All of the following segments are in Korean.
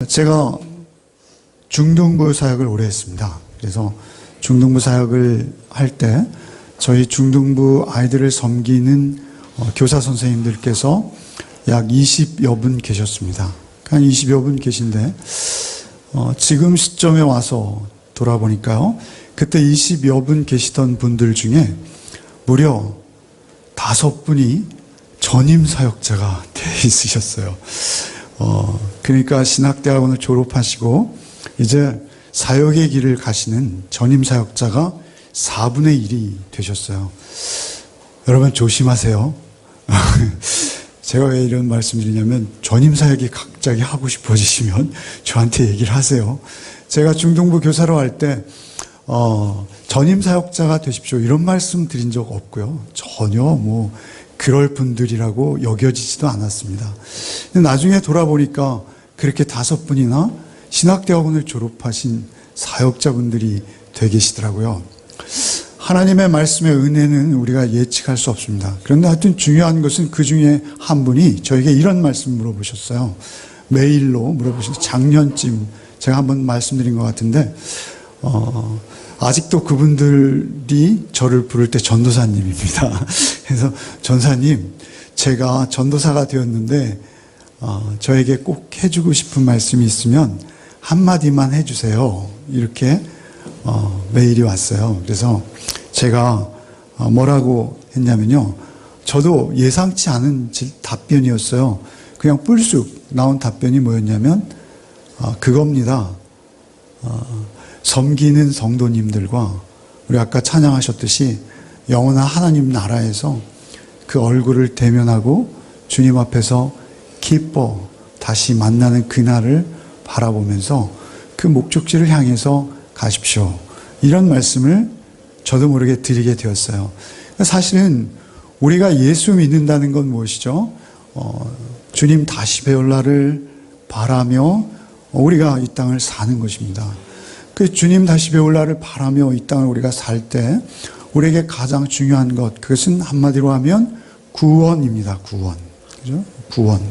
제가 중등부 사역을 오래 했습니다. 그래서 중등부 사역을 할 때 저희 중등부 아이들을 섬기는 교사 선생님들께서 약 20여 분 계셨습니다. 한 20여 분 계신데 지금 시점에 와서 돌아보니까요, 그때 20여 분 계시던 분들 중에 무려 5분이 전임 사역자가 돼 있으셨어요. 그러니까 신학대학원을 졸업하시고 이제 사역의 길을 가시는 전임 사역자가 4분의 1이 되셨어요. 여러분 조심하세요. 제가 왜 이런 말씀 드리냐면, 전임 사역이 갑자기 하고 싶어지시면 저한테 얘기를 하세요. 제가 중등부 교사로 할 때 전임 사역자가 되십시오 이런 말씀 드린 적 없고요. 전혀 그럴 분들이라고 여겨지지도 않았습니다. 근데 나중에 돌아보니까 그렇게 5분이나 신학대학원을 졸업하신 사역자분들이 되 계시더라고요. 하나님의 말씀의 은혜는 우리가 예측할 수 없습니다. 그런데 하여튼 중요한 것은 그 중에 한 분이 저에게 이런 말씀 물어보셨어요. 메일로 물어보셨어요. 작년쯤 제가 한번 말씀드린 것 같은데 아직도 그분들이 저를 부를 때 전도사님입니다. 그래서 전사님, 제가 전도사가 되었는데 저에게 꼭 해주고 싶은 말씀이 있으면 한마디만 해주세요. 이렇게 메일이 왔어요. 그래서 제가 뭐라고 했냐면요, 저도 예상치 않은 답변이었어요. 그냥 뿔쑥 나온 답변이 뭐였냐면 그겁니다. 섬기는 성도님들과 우리 아까 찬양하셨듯이 영원한 하나님 나라에서 그 얼굴을 대면하고 주님 앞에서 기뻐 다시 만나는 그날을 바라보면서 그 목적지를 향해서 가십시오. 이런 말씀을 저도 모르게 드리게 되었어요. 사실은 우리가 예수 믿는다는 건 무엇이죠? 주님 다시 배울 날을 바라며 우리가 이 땅을 사는 것입니다. 그 주님 다시 배울 날을 바라며 이 땅을 우리가 살 때 우리에게 가장 중요한 것, 그것은 한마디로 하면 구원입니다. 구원. 그죠? 구원.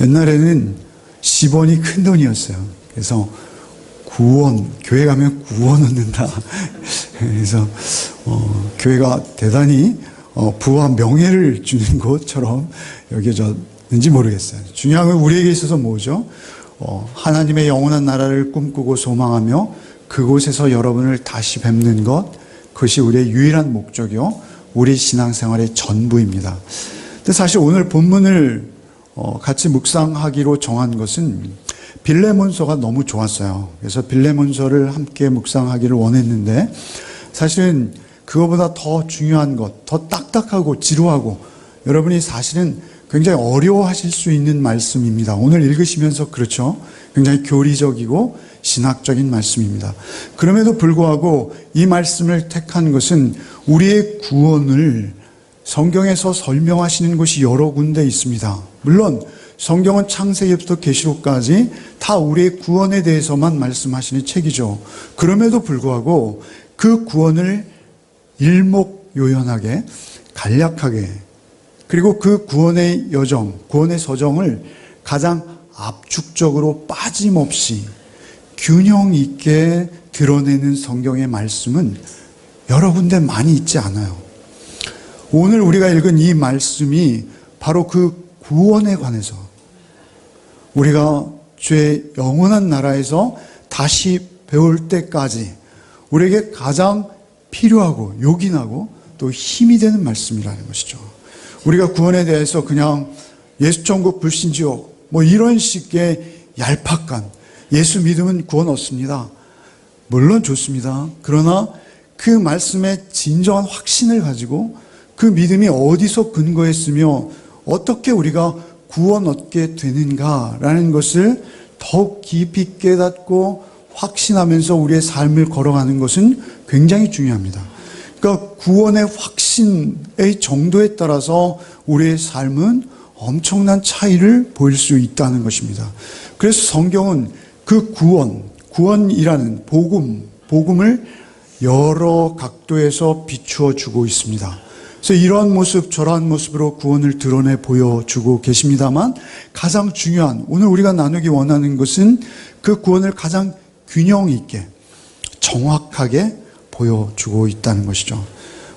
옛날에는 10원이 큰 돈이었어요. 그래서 구원, 교회 가면 구원 얻는다. 그래서 교회가 대단히 부와 명예를 주는 것처럼 여겨졌는지 모르겠어요. 중요한 건 우리에게 있어서 뭐죠? 하나님의 영원한 나라를 꿈꾸고 소망하며 그곳에서 여러분을 다시 뵙는 것, 그것이 우리의 유일한 목적이요, 우리 신앙생활의 전부입니다. 근데 사실 오늘 본문을 같이 묵상하기로 정한 것은 빌레몬서가 너무 좋았어요. 그래서 빌레몬서를 함께 묵상하기를 원했는데, 사실은 그거보다 더 중요한 것, 더 딱딱하고 지루하고 여러분이 사실은 굉장히 어려워하실 수 있는 말씀입니다. 오늘 읽으시면서 그렇죠, 굉장히 교리적이고 신학적인 말씀입니다. 그럼에도 불구하고 이 말씀을 택한 것은 우리의 구원을 성경에서 설명하시는 곳이 여러 군데 있습니다. 물론 성경은 창세기부터 계시록까지 다 우리의 구원에 대해서만 말씀하시는 책이죠. 그럼에도 불구하고 그 구원을 일목요연하게, 간략하게, 그리고 그 구원의 여정, 구원의 서정을 가장 압축적으로 빠짐없이 균형 있게 드러내는 성경의 말씀은 여러 군데 많이 있지 않아요. 오늘 우리가 읽은 이 말씀이 바로 그 구원에 관해서, 우리가 주의 영원한 나라에서 다시 배울 때까지 우리에게 가장 필요하고 요긴하고 또 힘이 되는 말씀이라는 것이죠. 우리가 구원에 대해서 그냥 예수 천국 불신지옥 이런 식의 얄팍한, 예수 믿으면 구원 얻습니다, 물론 좋습니다. 그러나 그 말씀의 진정한 확신을 가지고 그 믿음이 어디서 근거했으며 어떻게 우리가 구원 얻게 되는가라는 것을 더욱 깊이 깨닫고 확신하면서 우리의 삶을 걸어가는 것은 굉장히 중요합니다. 그러니까 구원의 확신의 정도에 따라서 우리의 삶은 엄청난 차이를 보일 수 있다는 것입니다. 그래서 성경은 그 구원이라는 복음을 여러 각도에서 비추어 주고 있습니다. 그래서 이러한 모습 저러한 모습으로 구원을 드러내 보여주고 계십니다만, 가장 중요한 오늘 우리가 나누기 원하는 것은 그 구원을 가장 균형 있게 정확하게 보여주고 있다는 것이죠.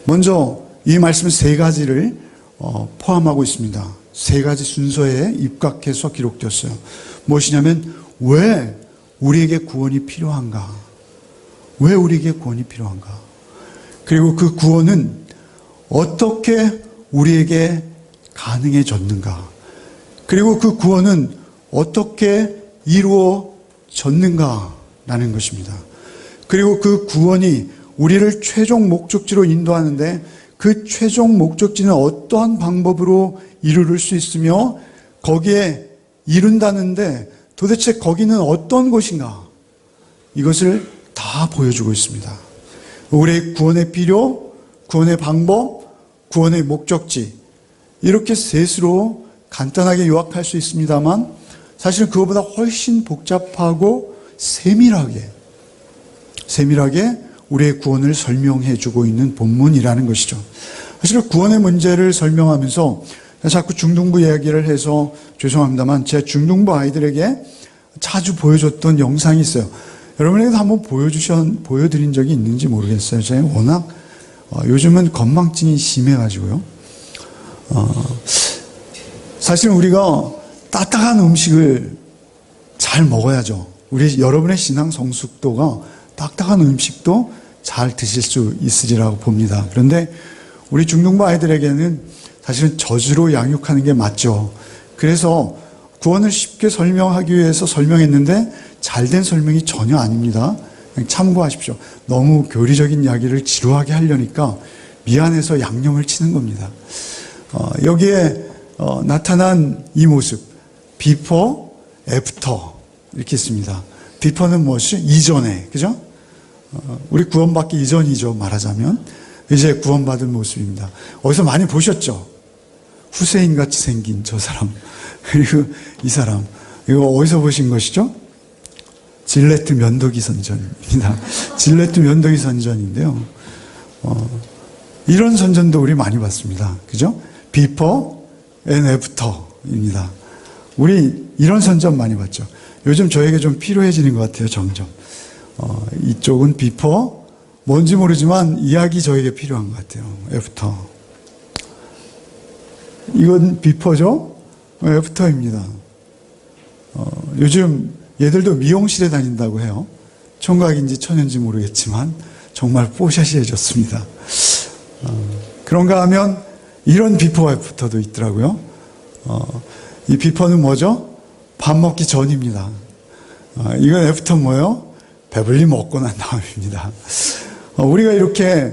먼저 이 말씀은 세 가지를 포함하고 있습니다. 세 가지 순서에 입각해서 기록되었어요. 무엇이냐면, 왜 우리에게 구원이 필요한가? 왜 우리에게 구원이 필요한가? 그리고 그 구원은 어떻게 우리에게 가능해졌는가? 그리고 그 구원은 어떻게 이루어졌는가라는 것입니다. 그리고 그 구원이 우리를 최종 목적지로 인도하는데, 그 최종 목적지는 어떠한 방법으로 이루를 수 있으며 거기에 이룬다는데 도대체 거기는 어떤 곳인가? 이것을 다 보여주고 있습니다. 우리의 구원의 필요, 구원의 방법, 구원의 목적지, 이렇게 셋으로 간단하게 요약할 수 있습니다만, 사실 그것보다 훨씬 복잡하고 세밀하게 우리의 구원을 설명해 주고 있는 본문이라는 것이죠. 사실 구원의 문제를 설명하면서 자꾸 중등부 이야기를 해서 죄송합니다만, 제가 중등부 아이들에게 자주 보여줬던 영상이 있어요. 여러분에게도 한번 보여드린 적이 있는지 모르겠어요. 제가 워낙 요즘은 건망증이 심해가지고요. 사실 우리가 따뜻한 음식을 잘 먹어야죠. 여러분의 신앙 성숙도가 딱딱한 음식도 잘 드실 수 있으리라고 봅니다. 그런데 우리 중등부 아이들에게는 사실은 저주로 양육하는 게 맞죠. 그래서 구원을 쉽게 설명하기 위해서 설명했는데 잘된 설명이 전혀 아닙니다. 그냥 참고하십시오. 너무 교리적인 이야기를 지루하게 하려니까 미안해서 양념을 치는 겁니다. 여기에 나타난 이 모습, 비포, 애프터 이렇게 있습니다. 비포는 무엇이? 이전에, 그죠? 우리 구원받기 이전이죠, 말하자면. 이제 구원받은 모습입니다. 어디서 많이 보셨죠? 후세인 같이 생긴 저 사람, 그리고 이 사람, 이거 어디서 보신 것이죠? 질레트 면도기 선전입니다. 질레트 면도기 선전인데요. 이런 선전도 우리 많이 봤습니다. 그죠? Before and After입니다. 우리 이런 선전 많이 봤죠. 요즘 저에게 좀 필요해지는 것 같아요, 점점. 이쪽은 Before, 뭔지 모르지만 이야기 저에게 필요한 것 같아요. After. 이건 Before죠? After입니다. 요즘 얘들도 미용실에 다닌다고 해요. 총각인지 처녀인지 모르겠지만 정말 뽀샤시해졌습니다. 그런가 하면 이런 비포와 애프터도 있더라고요. 이 비포는 뭐죠? 밥 먹기 전입니다. 이건 애프터 뭐예요? 배불리 먹고 난 다음입니다. 우리가 이렇게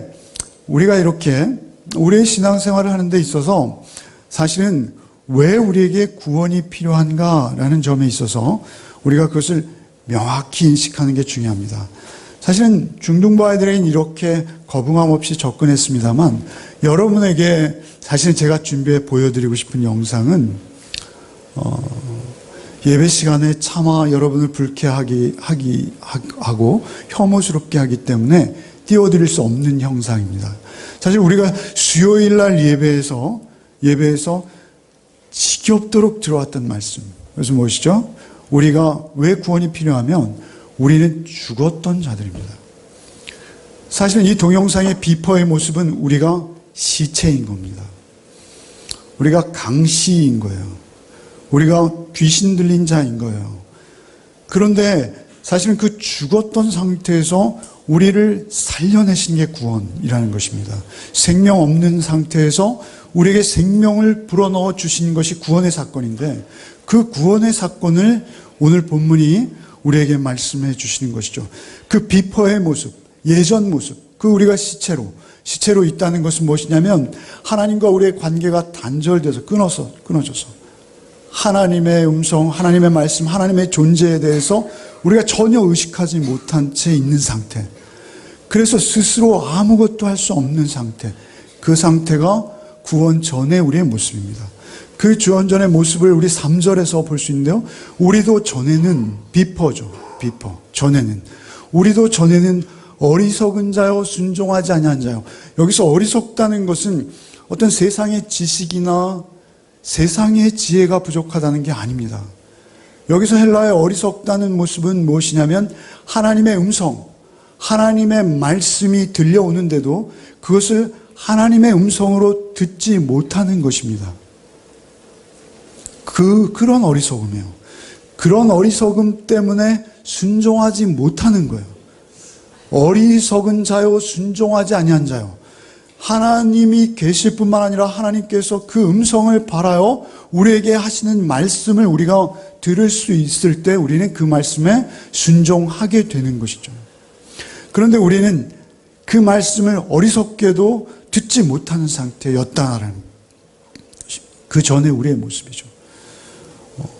우리의 신앙생활을 하는 데 있어서 사실은 왜 우리에게 구원이 필요한가라는 점에 있어서 우리가 그것을 명확히 인식하는 게 중요합니다. 사실은 중등부 아이들에게는 이렇게 거부감 없이 접근했습니다만, 여러분에게 사실 제가 준비해 보여드리고 싶은 영상은 예배 시간에 차마 여러분을 불쾌하고 혐오스럽게 하기 때문에 띄워드릴 수 없는 형상입니다. 사실 우리가 수요일 날 예배에서 지겹도록 들어왔던 말씀. 그래서 무엇이죠? 우리가 왜 구원이 필요하면 우리는 죽었던 자들입니다. 사실은 이 동영상의 비퍼의 모습은 우리가 시체인 겁니다. 우리가 강시인 거예요. 우리가 귀신 들린 자인 거예요. 그런데 사실은 그 죽었던 상태에서 우리를 살려내신 게 구원이라는 것입니다. 생명 없는 상태에서 우리에게 생명을 불어넣어 주신 것이 구원의 사건인데, 그 구원의 사건을 오늘 본문이 우리에게 말씀해 주시는 것이죠. 그 비퍼의 모습, 예전 모습, 그 우리가 시체로 있다는 것은 무엇이냐면, 하나님과 우리의 관계가 단절돼서 끊어져서 하나님의 음성, 하나님의 말씀, 하나님의 존재에 대해서 우리가 전혀 의식하지 못한 채 있는 상태. 그래서 스스로 아무것도 할 수 없는 상태. 그 상태가 구원 전의 우리의 모습입니다. 그 구원 전의 모습을 우리 3절에서 볼 수 있는데요. 우리도 전에는 비퍼죠. 비퍼. 전에는. 우리도 전에는 어리석은 자요, 순종하지 아니한 자요. 여기서 어리석다는 것은 어떤 세상의 지식이나 세상의 지혜가 부족하다는 게 아닙니다. 여기서 헬라의 어리석다는 모습은 무엇이냐면 하나님의 음성, 하나님의 말씀이 들려오는데도 그것을 하나님의 음성으로 듣지 못하는 것입니다. 그런 어리석음이에요. 그런 어리석음 때문에 순종하지 못하는 거예요. 어리석은 자요 순종하지 아니한 자요. 하나님이 계실 뿐만 아니라 하나님께서 그 음성을 바라여 우리에게 하시는 말씀을 우리가 들을 수 있을 때 우리는 그 말씀에 순종하게 되는 것이죠. 그런데 우리는 그 말씀을 어리석게도 듣지 못하는 상태였다는 그 전에 우리의 모습이죠.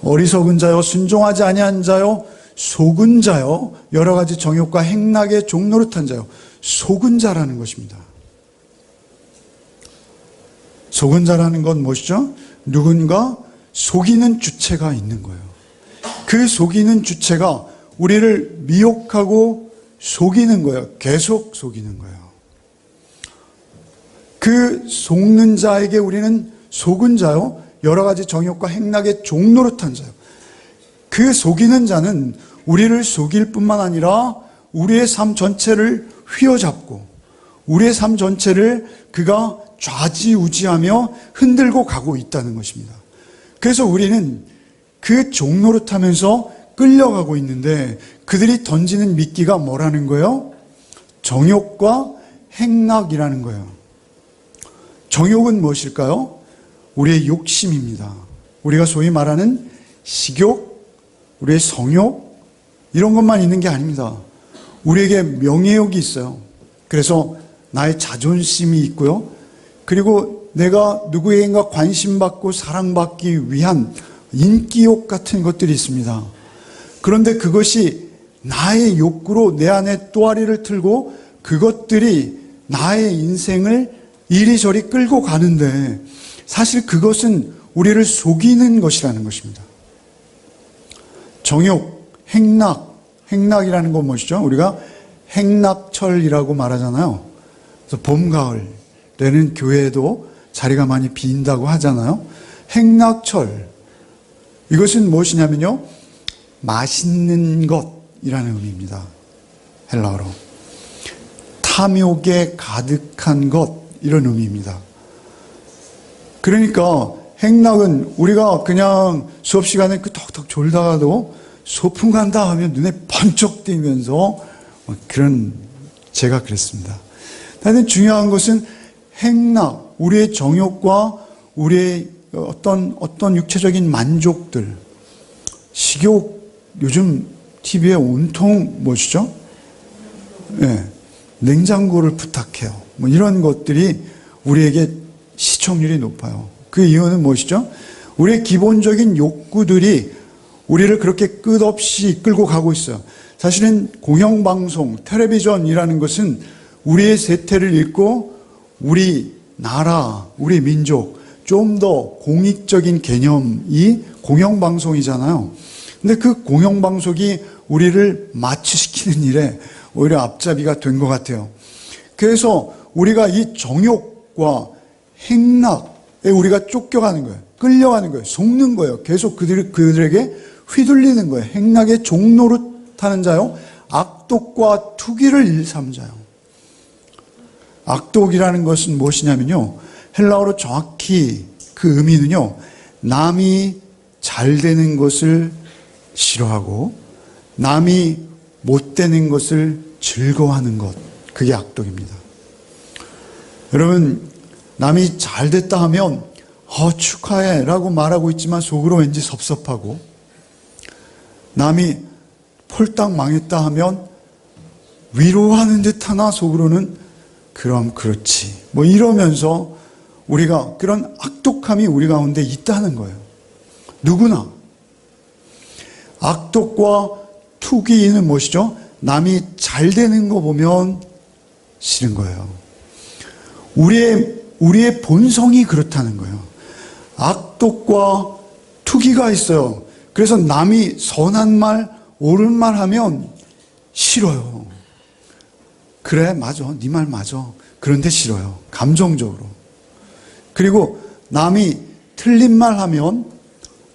어리석은 자요 순종하지 아니한 자요 속은 자요 여러 가지 정욕과 행락의 종노릇한 자요. 속은 자라는 것입니다. 속은 자라는 건 무엇이죠? 누군가 속이는 주체가 있는 거예요. 그 속이는 주체가 우리를 미혹하고 속이는 거예요. 계속 속이는 거예요. 그 속는 자에게 우리는 속은 자요 여러 가지 정욕과 행락의 종노릇한 자요. 그 속이는 자는 우리를 속일 뿐만 아니라 우리의 삶 전체를 휘어잡고 우리의 삶 전체를 그가 좌지우지하며 흔들고 가고 있다는 것입니다. 그래서 우리는 그 종노릇하면서 끌려가고 있는데 그들이 던지는 미끼가 뭐라는 거예요? 정욕과 행락이라는 거예요. 정욕은 무엇일까요? 우리의 욕심입니다. 우리가 소위 말하는 식욕, 우리의 성욕 이런 것만 있는 게 아닙니다. 우리에게 명예욕이 있어요. 그래서 나의 자존심이 있고요. 그리고 내가 누구에게인가 관심받고 사랑받기 위한 인기욕 같은 것들이 있습니다. 그런데 그것이 나의 욕구로 내 안에 또아리를 틀고 그것들이 나의 인생을 이리저리 끌고 가는데 사실 그것은 우리를 속이는 것이라는 것입니다. 정욕, 행락이라는 건 무엇이죠? 우리가 행락철이라고 말하잖아요. 그래서 봄, 가을에는 교회에도 자리가 많이 빈다고 하잖아요. 행락철, 이것은 무엇이냐면요, 맛있는 것이라는 의미입니다. 헬라어로 탐욕에 가득한 것, 이런 의미입니다. 그러니까 행락은 우리가 그냥 수업 시간에 그 턱턱 졸다가도 소풍 간다 하면 눈에 번쩍 띄면서 그런, 제가 그랬습니다. 하여튼 중요한 것은 행락, 우리의 정욕과 우리의 어떤 육체적인 만족들, 식욕, 요즘 TV에 온통 무엇이죠? 네, 냉장고를 부탁해요. 뭐 이런 것들이 우리에게 시청률이 높아요. 그 이유는 무엇이죠? 우리의 기본적인 욕구들이 우리를 그렇게 끝없이 끌고 가고 있어요. 사실은 공영방송, 텔레비전이라는 것은 우리의 세태를 읽고 우리 나라, 우리 민족, 좀 더 공익적인 개념이 공영방송이잖아요. 근데 그 공영방송이 우리를 마취시키는 일에 오히려 앞잡이가 된 것 같아요. 그래서 우리가 이 정욕과 행락에 우리가 쫓겨가는 거예요. 끌려가는 거예요. 속는 거예요. 계속 그들에게 휘둘리는 거예요. 행락의 종노릇하는 자요, 악독과 투기를 일삼자요. 악독이라는 것은 무엇이냐면요, 헬라어로 정확히 그 의미는요, 남이 잘 되는 것을 싫어하고 남이 못 되는 것을 즐거워하는 것, 그게 악독입니다. 여러분, 남이 잘 됐다 하면 축하해 라고 말하고 있지만 속으로 왠지 섭섭하고, 남이 폴딱 망했다 하면 위로하는 듯 하나 속으로는 그럼 그렇지 뭐 이러면서 우리가 그런 악독함이 우리 가운데 있다는 거예요. 누구나. 악독과 투기는 무엇이죠? 남이 잘 되는 거 보면 싫은 거예요. 우리의 본성이 그렇다는 거예요. 악독과 투기가 있어요. 그래서 남이 선한 말, 옳은 말 하면 싫어요. 그래, 맞아. 네 말 맞아. 그런데 싫어요. 감정적으로. 그리고 남이 틀린 말 하면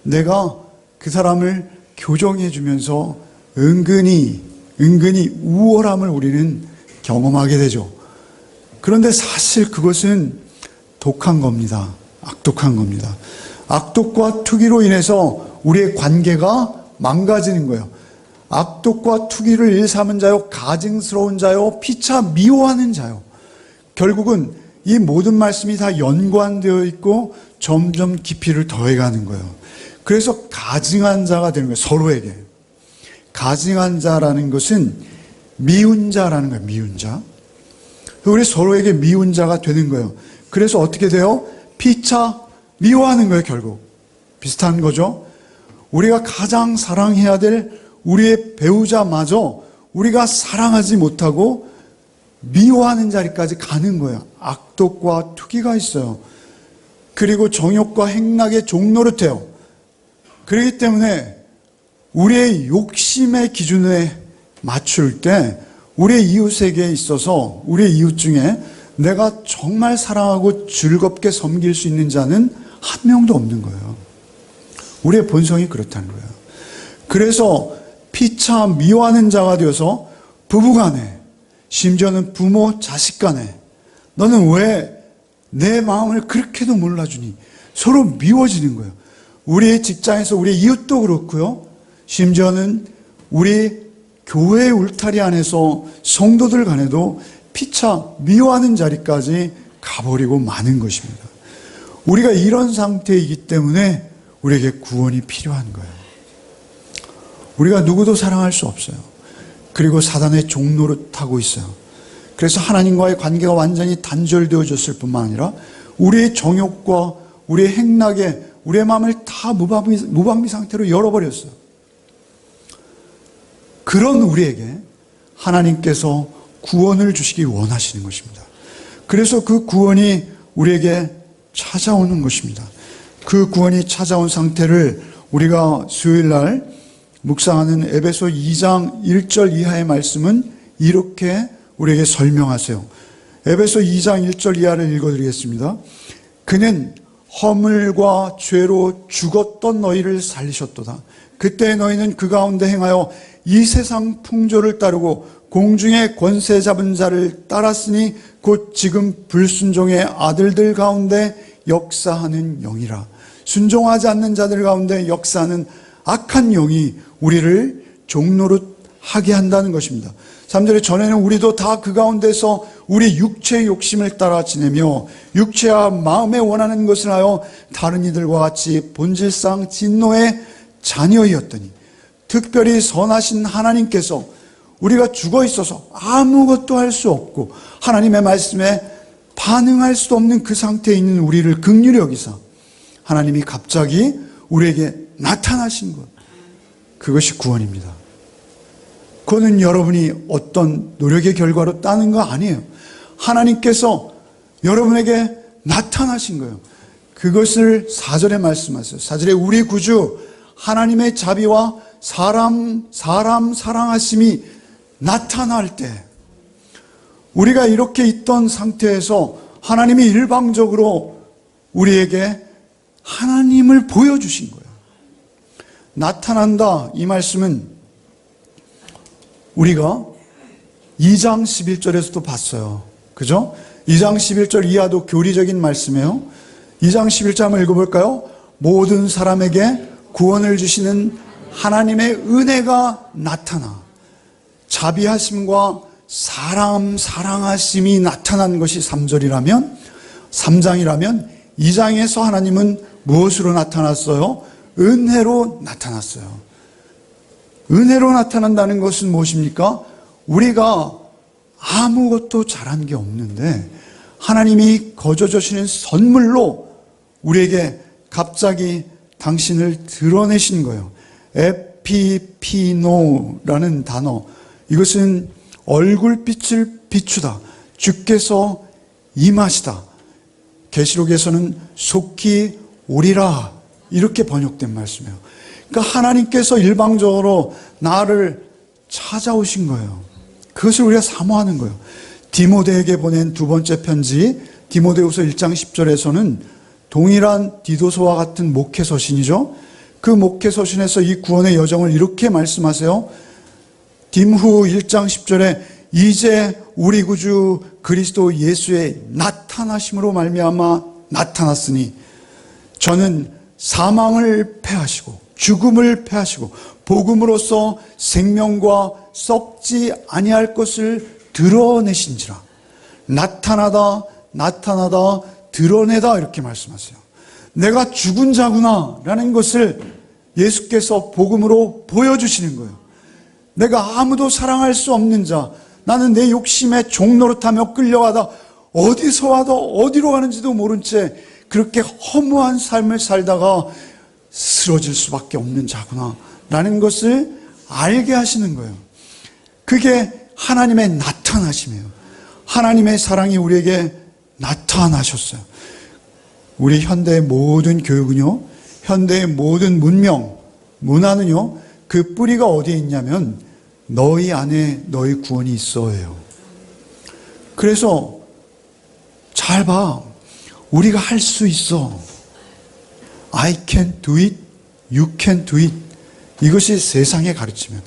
내가 그 사람을 교정해 주면서 은근히 우월함을 우리는 경험하게 되죠. 그런데 사실 그것은 독한 겁니다. 악독한 겁니다. 악독과 투기로 인해서 우리의 관계가 망가지는 거예요. 악독과 투기를 일삼은 자요, 가증스러운 자요, 피차 미워하는 자요. 결국은 이 모든 말씀이 다 연관되어 있고 점점 깊이를 더해가는 거예요. 그래서 가증한 자가 되는 거예요. 서로에게. 가증한 자라는 것은 미운 자라는 거예요. 미운 자. 우리 서로에게 미운 자가 되는 거예요. 그래서 어떻게 돼요? 피차 미워하는 거예요. 결국. 비슷한 거죠. 우리가 가장 사랑해야 될 우리의 배우자마저 우리가 사랑하지 못하고 미워하는 자리까지 가는 거예요. 악독과 투기가 있어요. 그리고 정욕과 행락의 종노릇해요. 그렇기 때문에 우리의 욕심의 기준에 맞출 때 우리의 이웃에게 있어서 우리의 이웃 중에 내가 정말 사랑하고 즐겁게 섬길 수 있는 자는 한 명도 없는 거예요. 우리의 본성이 그렇다는 거예요. 그래서 피차 미워하는 자가 되어서 부부간에, 심지어는 부모 자식 간에 너는 왜 내 마음을 그렇게도 몰라주니? 서로 미워지는 거예요. 우리의 직장에서 우리의 이웃도 그렇고요. 심지어는 우리 교회 울타리 안에서 성도들 간에도 피차 미워하는 자리까지 가버리고 마는 것입니다. 우리가 이런 상태이기 때문에 우리에게 구원이 필요한 거예요. 우리가 누구도 사랑할 수 없어요. 그리고 사단의 종노릇하고 있어요. 그래서 하나님과의 관계가 완전히 단절되어졌을 뿐만 아니라 우리의 정욕과 우리의 행락에 우리의 마음을 다 무방비 상태로 열어버렸어요. 그런 우리에게 하나님께서 구원을 주시기 원하시는 것입니다. 그래서 그 구원이 우리에게 찾아오는 것입니다. 그 구원이 찾아온 상태를 우리가 수요일날 묵상하는 에베소 2장 1절 이하의 말씀은 이렇게 우리에게 설명하세요. 에베소 2장 1절 이하를 읽어드리겠습니다. 그는 허물과 죄로 죽었던 너희를 살리셨도다. 그때 너희는 그 가운데 행하여 이 세상 풍조를 따르고 공중의 권세 잡은 자를 따랐으니 곧 지금 불순종의 아들들 가운데 역사하는 영이라. 순종하지 않는 자들 가운데 역사하는 악한 영이 우리를 종노릇하게 한다는 것입니다. 3절에 전에는 우리도 다 그 가운데서 우리 육체의 욕심을 따라 지내며 육체와 마음에 원하는 것을 하여 다른 이들과 같이 본질상 진노의 자녀이었더니 특별히 선하신 하나님께서 우리가 죽어 있어서 아무것도 할 수 없고 하나님의 말씀에 반응할 수도 없는 그 상태에 있는 우리를 긍휼히 여기사 하나님이 갑자기 우리에게 나타나신 것, 그것이 구원입니다. 그거는 여러분이 어떤 노력의 결과로 따는 거 아니에요. 하나님께서 여러분에게 나타나신 거예요. 그것을 4절에 말씀하세요. 4절에 우리 구주 하나님의 자비와 사람 사랑하심이 나타날 때 우리가 이렇게 있던 상태에서 하나님이 일방적으로 우리에게 하나님을 보여주신 거예요. 나타난다, 이 말씀은 우리가 2장 11절에서도 봤어요. 그죠? 2장 11절 이하도 교리적인 말씀이에요. 2장 11절 한번 읽어볼까요? 모든 사람에게 구원을 주시는 하나님의 은혜가 나타나 자비하심과 사랑하심이 나타난 것이 3절이라면 3장이라면 2장에서 하나님은 무엇으로 나타났어요? 은혜로 나타났어요. 은혜로 나타난다는 것은 무엇입니까? 우리가 아무것도 잘한 게 없는데 하나님이 거저 주시는 선물로 우리에게 갑자기 당신을 드러내신 거예요. 에피피노라는 단어, 이것은 얼굴빛을 비추다, 주께서 임하시다. 계시록에서는 속히 오리라 이렇게 번역된 말씀이에요. 그러니까 하나님께서 일방적으로 나를 찾아오신 거예요. 그것을 우리가 사모하는 거예요. 디모데에게 보낸 두 번째 편지 디모데후서 1장 10절에서는 동일한 디도서와 같은 목회서신이죠. 그 목회서신에서 이 구원의 여정을 이렇게 말씀하세요. 딤후 1장 10절에 이제 우리 구주 그리스도 예수의 나타나심으로 말미암아 나타났으니 저는 사망을 패하시고 죽음을 패하시고 복음으로써 생명과 썩지 아니할 것을 드러내신지라. 나타나다 드러내다 이렇게 말씀하세요. 내가 죽은 자구나 라는 것을 예수께서 복음으로 보여주시는 거예요. 내가 아무도 사랑할 수 없는 자, 나는 내 욕심에 종노릇하며 끌려가다 어디서 와도 어디로 가는지도 모른 채 그렇게 허무한 삶을 살다가 쓰러질 수밖에 없는 자구나 라는 것을 알게 하시는 거예요. 그게 하나님의 나타나심이에요. 하나님의 사랑이 우리에게 나타나셨어요. 우리 현대의 모든 교육은요, 현대의 모든 문명, 문화는요, 그 뿌리가 어디에 있냐면 너희 안에 너희 구원이 있어요. 그래서 잘 봐. 우리가 할 수 있어. I can do it. You can do it. 이것이 세상의 가르침이에요.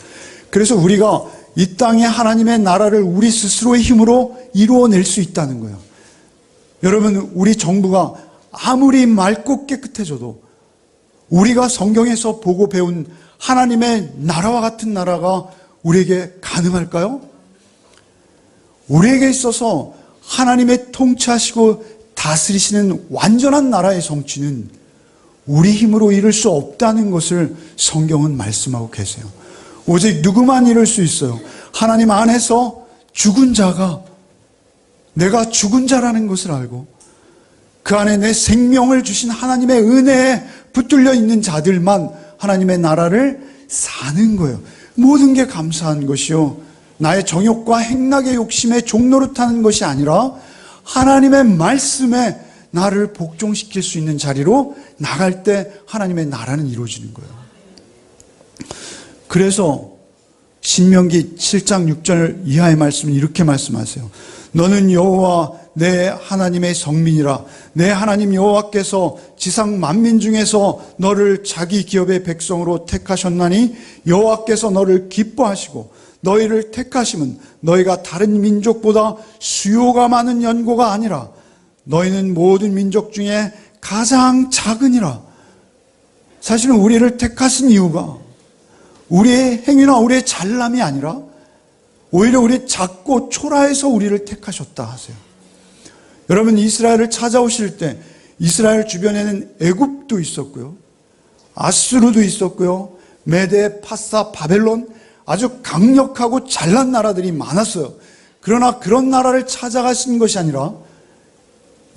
그래서 우리가 이 땅에 하나님의 나라를 우리 스스로의 힘으로 이루어낼 수 있다는 거예요. 여러분, 우리 정부가 아무리 맑고 깨끗해져도 우리가 성경에서 보고 배운 하나님의 나라와 같은 나라가 우리에게 가능할까요? 우리에게 있어서 하나님의 통치하시고 다스리시는 완전한 나라의 성취는 우리 힘으로 이룰 수 없다는 것을 성경은 말씀하고 계세요. 오직 누구만 이룰 수 있어요? 하나님 안에서 죽은 자가, 내가 죽은 자라는 것을 알고 그 안에 내 생명을 주신 하나님의 은혜에 붙들려 있는 자들만 하나님의 나라를 사는 거예요. 모든 게 감사한 것이요, 나의 정욕과 행락의 욕심에 종노릇하는 것이 아니라 하나님의 말씀에 나를 복종시킬 수 있는 자리로 나갈 때 하나님의 나라는 이루어지는 거예요. 그래서 신명기 7장 6절 이하의 말씀은 이렇게 말씀하세요. 너는 여호와 내 하나님의 성민이라. 내 하나님 여호와께서 지상 만민 중에서 너를 자기 기업의 백성으로 택하셨나니 여호와께서 너를 기뻐하시고 너희를 택하심은 너희가 다른 민족보다 수요가 많은 연고가 아니라 너희는 모든 민족 중에 가장 작으니라. 사실은 우리를 택하신 이유가 우리의 행위나 우리의 잘남이 아니라 오히려 우리 작고 초라해서 우리를 택하셨다 하세요. 여러분, 이스라엘을 찾아오실 때 이스라엘 주변에는 애굽도 있었고요, 아수르도 있었고요, 메데, 파사, 바벨론, 아주 강력하고 잘난 나라들이 많았어요. 그러나 그런 나라를 찾아가신 것이 아니라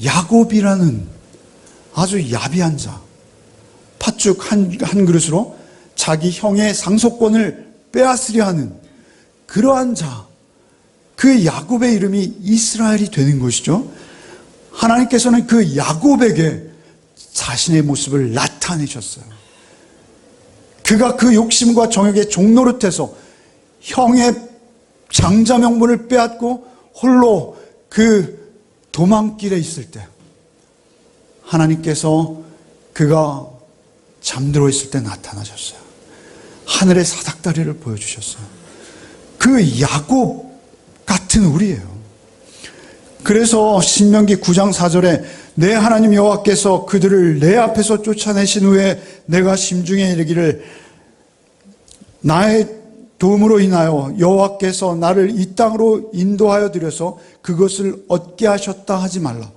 야곱이라는 아주 야비한 자, 팥죽 한 그릇으로 자기 형의 상속권을 빼앗으려 하는 그러한 자, 그 야곱의 이름이 이스라엘이 되는 것이죠. 하나님께서는 그 야곱에게 자신의 모습을 나타내셨어요. 그가 그 욕심과 정욕에 종노릇해서 형의 장자 명분을 빼앗고 홀로 그 도망길에 있을 때 하나님께서 그가 잠들어 있을 때 나타나셨어요. 하늘의 사닥다리를 보여주셨어요. 그 야곱 같은 우리예요. 그래서 신명기 9장 4절에 내 하나님 여호와께서 그들을 내 앞에서 쫓아내신 후에 내가 심중에 이르기를 나의 도움으로 인하여 여호와께서 나를 이 땅으로 인도하여 드려서 그것을 얻게 하셨다 하지 말라.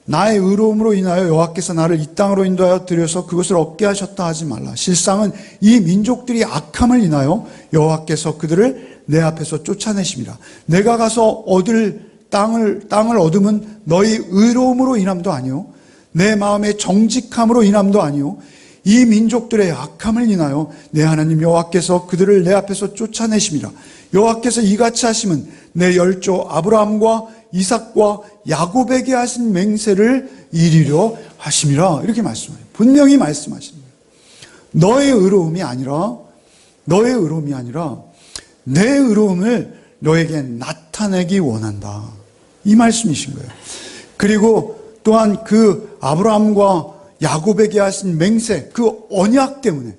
나의 의로움으로 인하여 여호와께서 나를 이 땅으로 인도하여 드려서 그것을 얻게 하셨다 하지 말라. 실상은 이 민족들이 악함을 인하여 여호와께서 그들을 내 앞에서 쫓아내심이라. 내가 가서 얻을 땅을 얻음은 너희 의로움으로 인함도 아니요 내 마음의 정직함으로 인함도 아니요 이 민족들의 악함을 인하여 내 하나님 여호와께서 그들을 내 앞에서 쫓아내심이라. 여호와께서 이같이 하심은 내 열조 아브라함과 이삭과 야곱에게 하신 맹세를 이루려 하심이라. 이렇게 말씀해요. 분명히 말씀하시는 거예요. 너의 의로움이 아니라 내 의로움을 너에게 나타내기 원한다. 이 말씀이신 거예요. 그리고 또한 그 아브라함과 야곱에게 하신 맹세, 그 언약 때문에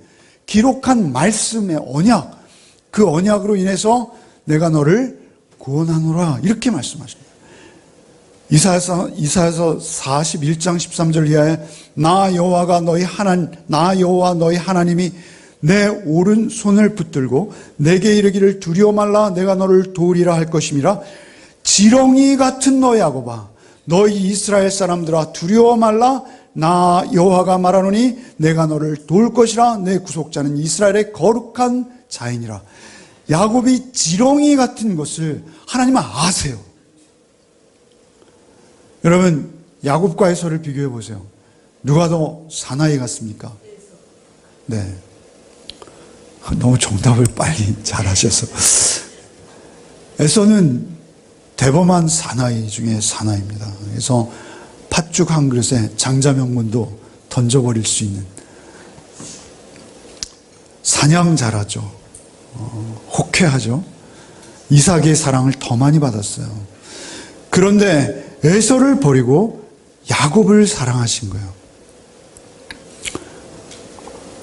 기록한 말씀의 언약, 그 언약으로 인해서 내가 너를 구원하노라 이렇게 말씀하십니다. 이사야서 41장 13절 이하에 나 여호와 너희 하나님이 내 오른손을 붙들고 내게 이르기를 두려워 말라 내가 너를 도우리라 할 것임이라. 지렁이 같은 너희 야곱아, 너희 이스라엘 사람들아 두려워 말라. 나 여호와가 말하노니 내가 너를 도울 것이라. 내 구속자는 이스라엘의 거룩한 자이니라. 야곱이 지렁이 같은 것을 하나님은 아세요. 여러분, 야곱과 에서를 비교해 보세요. 누가 더 사나이 같습니까? 네. 너무 정답을 빨리 잘하셔서. 에서는 대범한 사나이 중에 사나이입니다. 그래서 팥죽 한 그릇에 장자명분도 던져버릴 수 있는 사냥자라죠. 호쾌하죠. 이삭의 사랑을 더 많이 받았어요. 그런데 에서를 버리고 야곱을 사랑하신 거예요.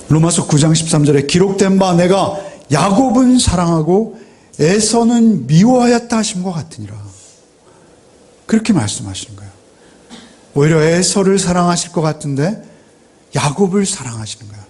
로마서 9장 13절에 기록된 바 내가 야곱은 사랑하고 에서는 미워하였다 하신 것 같으니라. 그렇게 말씀하시는 거예요. 오히려 에서를 사랑하실 것 같은데 야곱을 사랑하시는 거예요.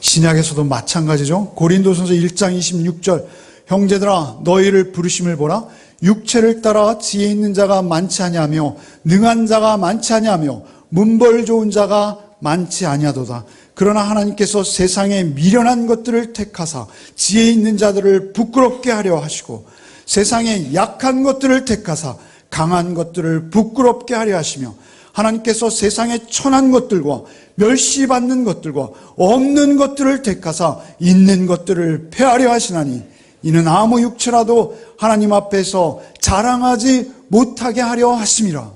신약에서도 마찬가지죠. 고린도전서 1장 26절 형제들아 너희를 부르심을 보라. 육체를 따라 지혜 있는 자가 많지 아니하며 능한 자가 많지 아니하며 문벌 좋은 자가 많지 아니하도다. 그러나 하나님께서 세상에 미련한 것들을 택하사 지혜 있는 자들을 부끄럽게 하려 하시고 세상에 약한 것들을 택하사 강한 것들을 부끄럽게 하려 하시며 하나님께서 세상에 천한 것들과 멸시받는 것들과 없는 것들을 택하사 있는 것들을 폐하려 하시나니 이는 아무 육체라도 하나님 앞에서 자랑하지 못하게 하려 하심이라.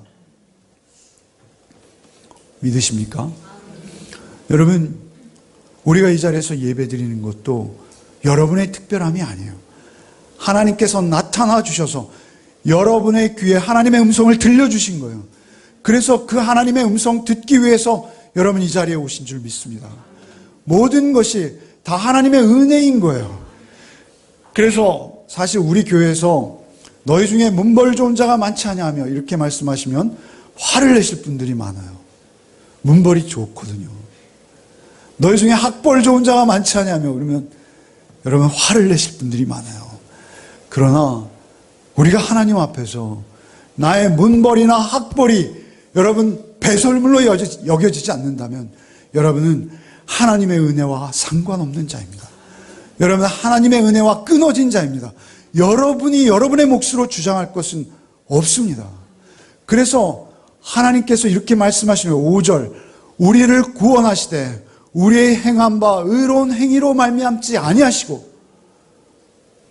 믿으십니까? 여러분, 우리가 이 자리에서 예배드리는 것도 여러분의 특별함이 아니에요. 하나님께서 나타나 주셔서 여러분의 귀에 하나님의 음성을 들려주신 거예요. 그래서 그 하나님의 음성 듣기 위해서 여러분 이 자리에 오신 줄 믿습니다. 모든 것이 다 하나님의 은혜인 거예요. 그래서 사실 우리 교회에서 너희 중에 문벌 좋은 자가 많지 않냐며 이렇게 말씀하시면 화를 내실 분들이 많아요. 문벌이 좋거든요. 너희 중에 학벌 좋은 자가 많지 않냐며 그러면 여러분 화를 내실 분들이 많아요. 그러나 우리가 하나님 앞에서 나의 문벌이나 학벌이 여러분 배설물로 여겨지지 않는다면 여러분은 하나님의 은혜와 상관없는 자입니다. 여러분은 하나님의 은혜와 끊어진 자입니다. 여러분이 여러분의 몫으로 주장할 것은 없습니다. 그래서 하나님께서 이렇게 말씀하시면 5절 우리를 구원하시되 우리의 행한 바 의로운 행위로 말미암지 아니하시고.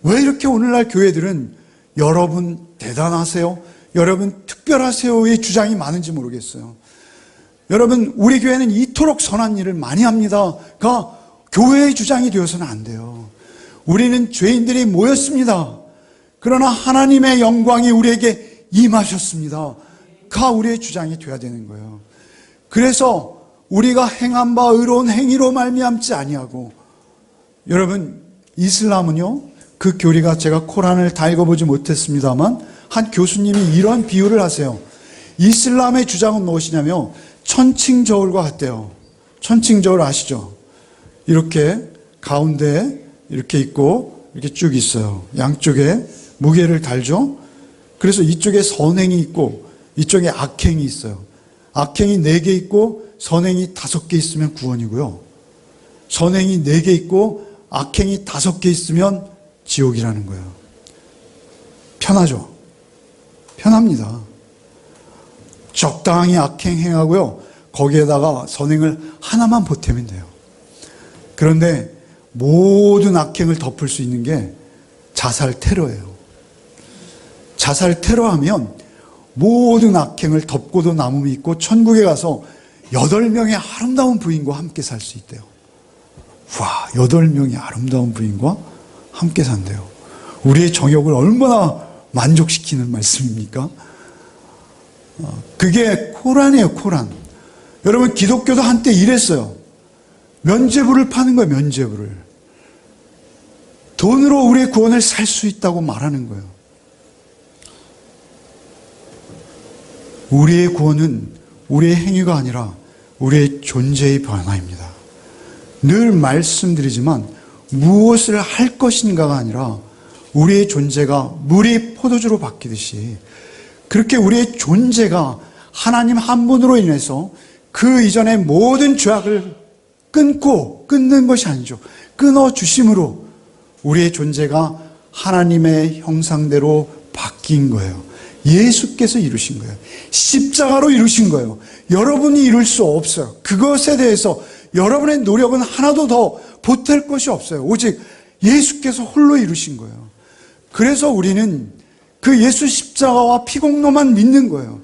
왜 이렇게 오늘날 교회들은 여러분 대단하세요, 여러분 특별하세요의 주장이 많은지 모르겠어요. 여러분 우리 교회는 이토록 선한 일을 많이 합니다가 교회의 주장이 되어서는 안 돼요. 우리는 죄인들이 모였습니다. 그러나 하나님의 영광이 우리에게 임하셨습니다가 우리의 주장이 되어야 되는 거예요. 그래서 우리가 행한 바 의로운 행위로 말미암지 아니하고. 여러분 이슬람은요, 그 교리가 제가 코란을 다 읽어보지 못했습니다만 한 교수님이 이런 비유를 하세요. 이슬람의 주장은 무엇이냐면 천칭저울과 같대요. 천칭저울 아시죠? 이렇게 가운데에 이렇게 있고 이렇게 쭉 있어요. 양쪽에 무게를 달죠. 그래서 이쪽에 선행이 있고 이쪽에 악행이 있어요. 악행이 4개 있고 선행이 5개 있으면 구원이고요. 선행이 4개 있고 악행이 5개 있으면 지옥이라는 거예요. 편하죠? 편합니다. 적당히 악행 행하고요, 거기에다가 선행을 하나만 보태면 돼요. 그런데 모든 악행을 덮을 수 있는 게 자살 테러예요. 자살 테러하면 모든 악행을 덮고도 남음이 있고 천국에 가서 8명의 아름다운 부인과 함께 살 수 있대요. 와, 8명의 아름다운 부인과 함께 산대요. 우리의 정욕을 얼마나 만족시키는 말씀입니까? 그게 코란이에요, 코란. 여러분, 기독교도 한때 이랬어요. 면죄부를 파는 거예요, 면죄부를. 돈으로 우리의 구원을 살 수 있다고 말하는 거예요. 우리의 구원은 우리의 행위가 아니라 우리의 존재의 변화입니다. 늘 말씀드리지만 무엇을 할 것인가가 아니라 우리의 존재가 물이 포도주로 바뀌듯이 그렇게 우리의 존재가 하나님 한 분으로 인해서 그 이전의 모든 죄악을 끊는 것이 아니죠. 끊어주심으로 우리의 존재가 하나님의 형상대로 바뀐 거예요. 예수께서 이루신 거예요. 십자가로 이루신 거예요. 여러분이 이룰 수 없어요. 그것에 대해서 여러분의 노력은 하나도 더 보탤 것이 없어요. 오직 예수께서 홀로 이루신 거예요. 그래서 우리는 그 예수 십자가와 피공로만 믿는 거예요.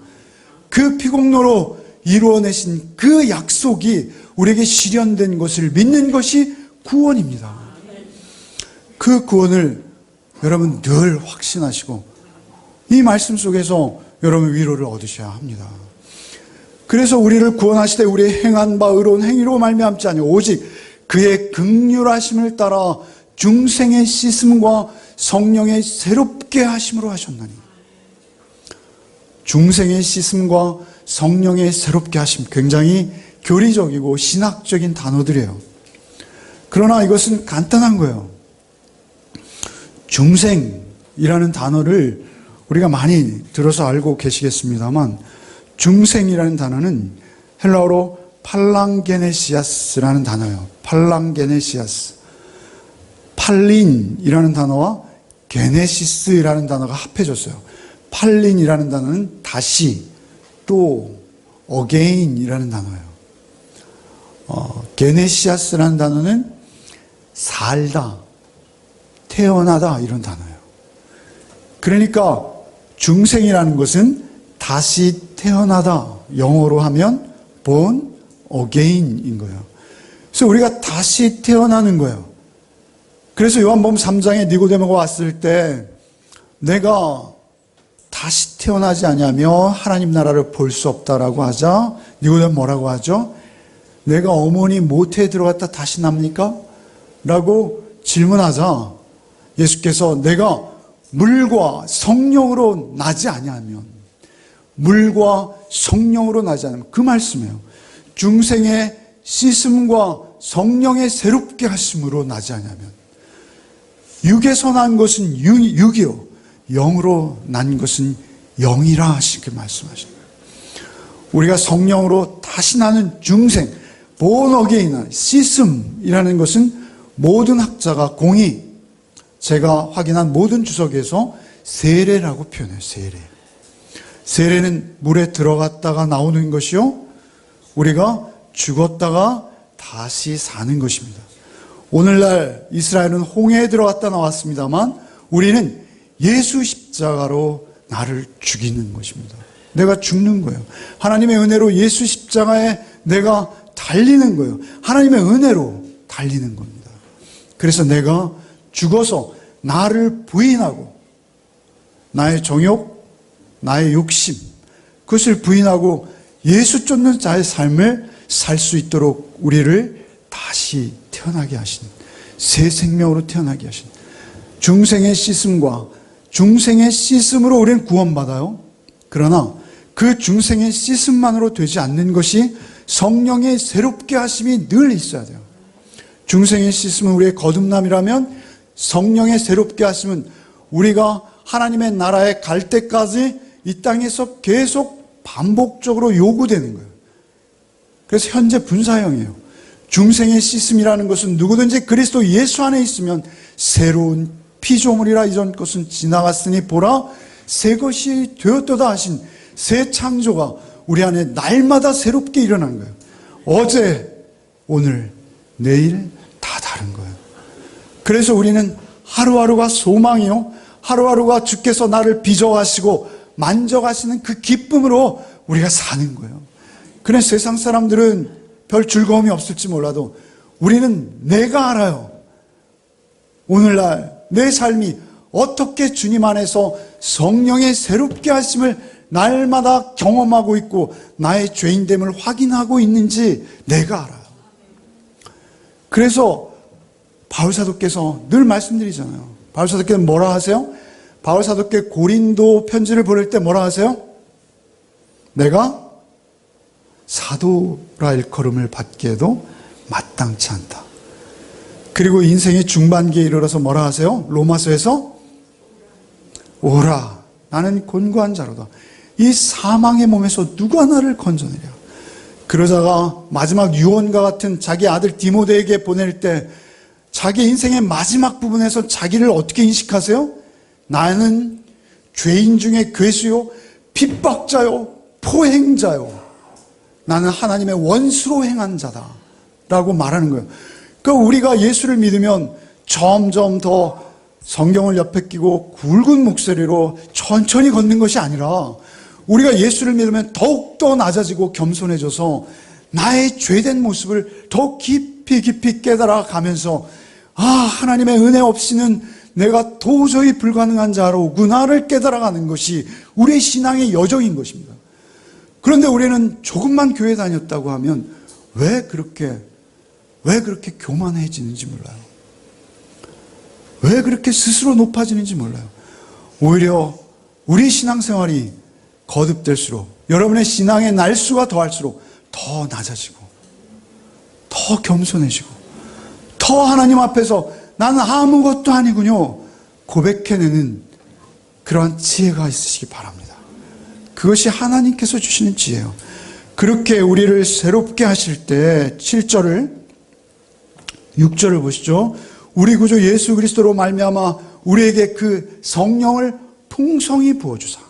그 피공로로 이루어내신 그 약속이 우리에게 실현된 것을 믿는 것이 구원입니다. 그 구원을 여러분 늘 확신하시고 이 말씀 속에서 여러분 위로를 얻으셔야 합니다. 그래서 우리를 구원하시되 우리의 행한 바 의로운 행위로 말미암지 아니오 오직 그의 긍휼하심을 따라 중생의 씻음과 성령의 새롭게 하심으로 하셨나니. 중생의 씻음과 성령의 새롭게 하심, 굉장히 교리적이고 신학적인 단어들이에요. 그러나 이것은 간단한 거예요. 중생이라는 단어를 우리가 많이 들어서 알고 계시겠습니다만, 중생이라는 단어는 헬라어로 팔랑게네시아스라는 단어예요. 팔랑게네시아스. 팔린이라는 단어와 게네시스라는 단어가 합해졌어요. 팔린이라는 단어는 다시, 또 어게인이라는 단어예요. 게네시아스라는 단어는 살다, 태어나다 이런 단어예요. 그러니까 중생이라는 것은 다시 태어나다, 영어로 하면 born again인 거예요. 그래서 우리가 다시 태어나는 거예요. 그래서 요한복음 3장에 니고데모가 왔을 때 내가 다시 태어나지 않으며 하나님 나라를 볼 수 없다라고 하자 니고데모 뭐라고 하죠? 내가 어머니 모태에 들어갔다 다시 납니까? 라고 질문하자 예수께서 내가 물과 성령으로 나지 아니하면, 물과 성령으로 나지 않으면, 그 말씀이에요. 중생의 씻음과 성령의 새롭게 하심으로 나지 아니하면, 육에서 난 것은 육이요 영으로 난 것은 영이라 하시게 말씀하신 거예요. 우리가 성령으로 다시 나는 중생, born again, 씻음이라는 것은 모든 학자가 공히 제가 확인한 모든 주석에서 세례라고 표현해요. 세례. 세례는 물에 들어갔다가 나오는 것이요, 우리가 죽었다가 다시 사는 것입니다. 오늘날 이스라엘은 홍해에 들어갔다 나왔습니다만 우리는 예수 십자가로 나를 죽이는 것입니다. 내가 죽는 거예요. 하나님의 은혜로 예수 십자가에 내가 달리는 거예요. 하나님의 은혜로 달리는 겁니다. 그래서 내가 죽어서 나를 부인하고 나의 정욕, 나의 욕심, 그것을 부인하고 예수 쫓는 자의 삶을 살 수 있도록 우리를 다시 태어나게 하신, 새 생명으로 태어나게 하신, 중생의 씻음과 중생의 씻음으로 우리는 구원받아요. 그러나 그 중생의 씻음만으로 되지 않는 것이 성령의 새롭게 하심이 늘 있어야 돼요. 중생의 씻음은 우리의 거듭남이라면 성령의 새롭게 하심은 우리가 하나님의 나라에 갈 때까지 이 땅에서 계속 반복적으로 요구되는 거예요. 그래서 현재 분사형이에요. 중생의 씻음이라는 것은 누구든지 그리스도 예수 안에 있으면 새로운 피조물이라 이전 것은 지나갔으니 보라 새 것이 되었도다 하신 새 창조가 우리 안에 날마다 새롭게 일어나는 거예요. 어제, 오늘, 내일 다 다른 거예요. 그래서 우리는 하루하루가 소망이요, 하루하루가 주께서 나를 빚어가시고 만져가시는 그 기쁨으로 우리가 사는 거예요. 그래 세상 사람들은 별 즐거움이 없을지 몰라도 우리는 내가 알아요. 오늘날 내 삶이 어떻게 주님 안에서 성령의 새롭게 하심을 날마다 경험하고 있고 나의 죄인됨을 확인하고 있는지 내가 알아요. 그래서 바울사도께서 늘 말씀드리잖아요. 바울사도께서 뭐라 하세요? 바울사도께 고린도 편지를 보낼 때 뭐라 하세요? 내가 사도라 일컬음을 받기에도 마땅치 않다. 그리고 인생의 중반기에 이르러서 뭐라 하세요? 로마서에서 오라, 나는 곤고한 자로다. 이 사망의 몸에서 누가 나를 건져내랴. 그러다가 마지막 유언과 같은 자기 아들 디모데에게 보낼 때 자기 인생의 마지막 부분에서 자기를 어떻게 인식하세요? 나는 죄인 중에 괴수요, 핍박자요, 포행자요, 나는 하나님의 원수로 행한 자다 라고 말하는 거예요. 그러니까 우리가 예수를 믿으면 점점 더 성경을 옆에 끼고 굵은 목소리로 천천히 걷는 것이 아니라 우리가 예수를 믿으면 더욱더 낮아지고 겸손해져서 나의 죄된 모습을 더 깊이 깨달아 가면서 하나님의 은혜 없이는 내가 도저히 불가능한 자로구나를 깨달아가는 것이 우리의 신앙의 여정인 것입니다. 그런데 우리는 조금만 교회 다녔다고 하면 왜 그렇게 교만해지는지 몰라요. 왜 그렇게 스스로 높아지는지 몰라요. 오히려 우리 신앙생활이 거듭될수록, 여러분의 신앙의 날수가 더할수록 더 낮아지고 더 겸손해지고 더 하나님 앞에서 나는 아무것도 아니군요 고백해내는 그러한 지혜가 있으시기 바랍니다. 그것이 하나님께서 주시는 지혜예요. 그렇게 우리를 새롭게 하실 때 7절을 6절을 보시죠. 우리 구주 예수 그리스도로 말미암아 우리에게 그 성령을 풍성히 부어주사.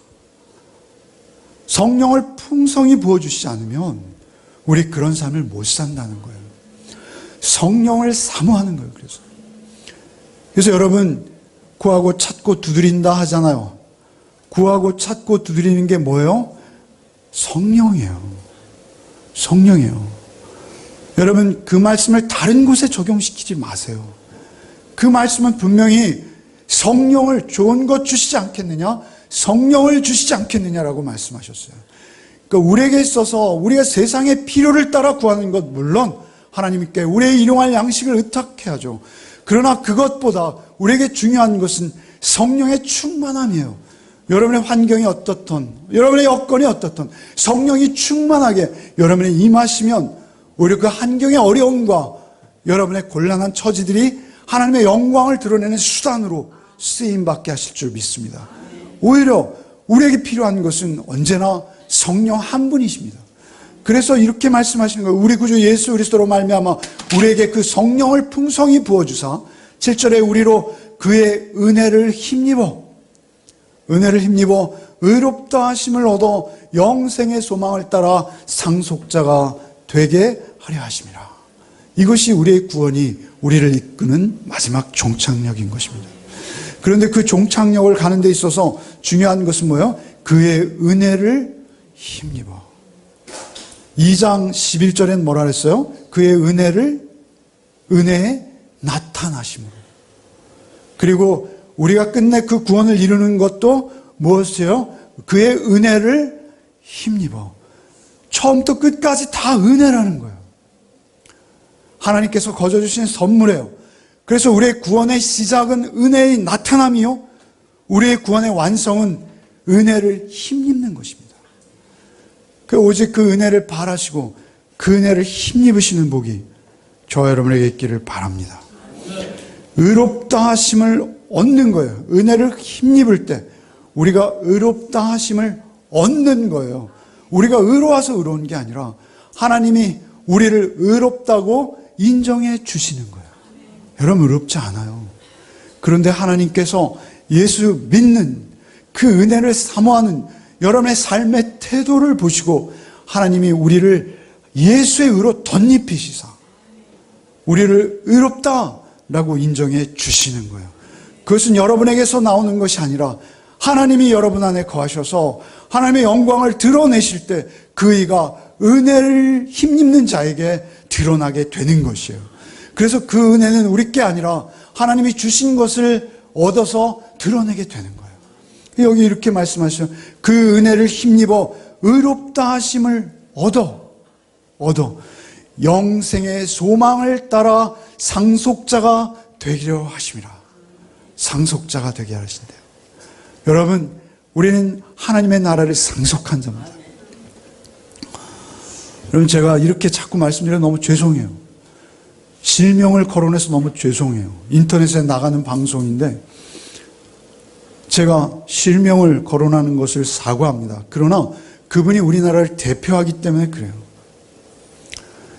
성령을 풍성히 부어주시지 않으면 우리 그런 삶을 못 산다는 거예요. 성령을 사모하는 거예요. 그래서 여러분, 구하고 찾고 두드린다 하잖아요. 구하고 찾고 두드리는 게 뭐예요? 성령이에요. 성령이에요. 여러분, 그 말씀을 다른 곳에 적용시키지 마세요. 그 말씀은 분명히 성령을 좋은 것 주시지 않겠느냐? 성령을 주시지 않겠느냐라고 말씀하셨어요. 그러니까 우리에게 있어서 우리가 세상의 필요를 따라 구하는 것 물론 하나님께 우리의 일용할 양식을 의탁해야죠. 그러나 그것보다 우리에게 중요한 것은 성령의 충만함이에요. 여러분의 환경이 어떻든, 여러분의 여건이 어떻든 성령이 충만하게 여러분에 임하시면 오히려 그 환경의 어려움과 여러분의 곤란한 처지들이 하나님의 영광을 드러내는 수단으로 쓰임받게 하실 줄 믿습니다. 오히려 우리에게 필요한 것은 언제나 성령 한 분이십니다. 그래서 이렇게 말씀하시는 거예요. 우리 구주 예수 그리스도로 말미암아 우리에게 그 성령을 풍성히 부어주사 7절에 우리로 그의 은혜를 힘입어 의롭다 하심을 얻어 영생의 소망을 따라 상속자가 되게 하려 하심이라. 이것이 우리의 구원이 우리를 이끄는 마지막 종착역인 것입니다. 그런데 그 종착역을 가는 데 있어서 중요한 것은 뭐예요? 그의 은혜를 힘입어. 2장 11절엔 뭐라 그랬어요? 그의 은혜의 나타나심으로. 그리고 우리가 끝내 그 구원을 이루는 것도 무엇이에요? 그의 은혜를 힘입어. 처음부터 끝까지 다 은혜라는 거예요. 하나님께서 거저주신 선물이에요. 그래서 우리의 구원의 시작은 은혜의 나타남이요, 우리의 구원의 완성은 은혜를 힘입는 것입니다. 오직 그 은혜를 바라시고 그 은혜를 힘입으시는 복이 저와 여러분에게 있기를 바랍니다. 의롭다 하심을 얻는 거예요. 은혜를 힘입을 때 우리가 의롭다 하심을 얻는 거예요. 우리가 의로워서 의로운 게 아니라 하나님이 우리를 의롭다고 인정해 주시는 거예요. 여러분, 의롭지 않아요. 그런데 하나님께서 예수 믿는 그 은혜를 사모하는 여러분의 삶의 태도를 보시고 하나님이 우리를 예수의 의로 덧입히시사 우리를 의롭다라고 인정해 주시는 거예요. 그것은 여러분에게서 나오는 것이 아니라 하나님이 여러분 안에 거하셔서 하나님의 영광을 드러내실 때 그 의가 은혜를 힘입는 자에게 드러나게 되는 것이에요. 그래서 그 은혜는 우리 게 아니라 하나님이 주신 것을 얻어서 드러내게 되는 거예요. 여기 이렇게 말씀하시죠. 그 은혜를 힘입어 의롭다 하심을 얻어 영생의 소망을 따라 상속자가 되기려 하심이라. 상속자가 되게 하신대요. 여러분, 우리는 하나님의 나라를 상속한 자입니다. 여러분, 제가 이렇게 자꾸 말씀드려 너무 죄송해요. 실명을 거론해서 너무 죄송해요. 인터넷에 나가는 방송인데 제가 실명을 거론하는 것을 사과합니다. 그러나 그분이 우리나라를 대표하기 때문에 그래요.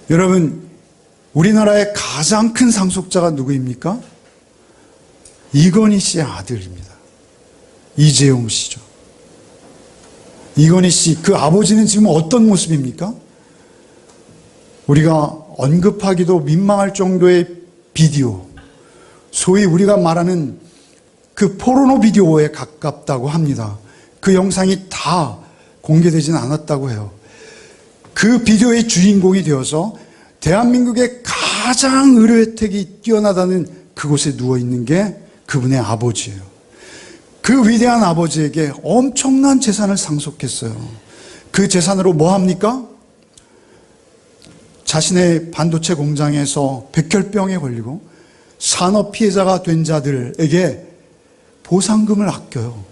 여러분, 우리나라의 가장 큰 상속자가 누구입니까? 이건희 씨의 아들입니다. 이재용 씨죠. 이건희 씨, 그 아버지는 지금 어떤 모습입니까? 우리가 언급하기도 민망할 정도의 비디오, 소위 우리가 말하는 그 포르노 비디오에 가깝다고 합니다. 그 영상이 다 공개되지는 않았다고 해요. 그 비디오의 주인공이 되어서 대한민국의 가장 의료 혜택이 뛰어나다는 그곳에 누워있는 게 그분의 아버지예요. 그 위대한 아버지에게 엄청난 재산을 상속했어요. 그 재산으로 뭐 합니까? 자신의 반도체 공장에서 백혈병에 걸리고 산업 피해자가 된 자들에게 보상금을 아껴요.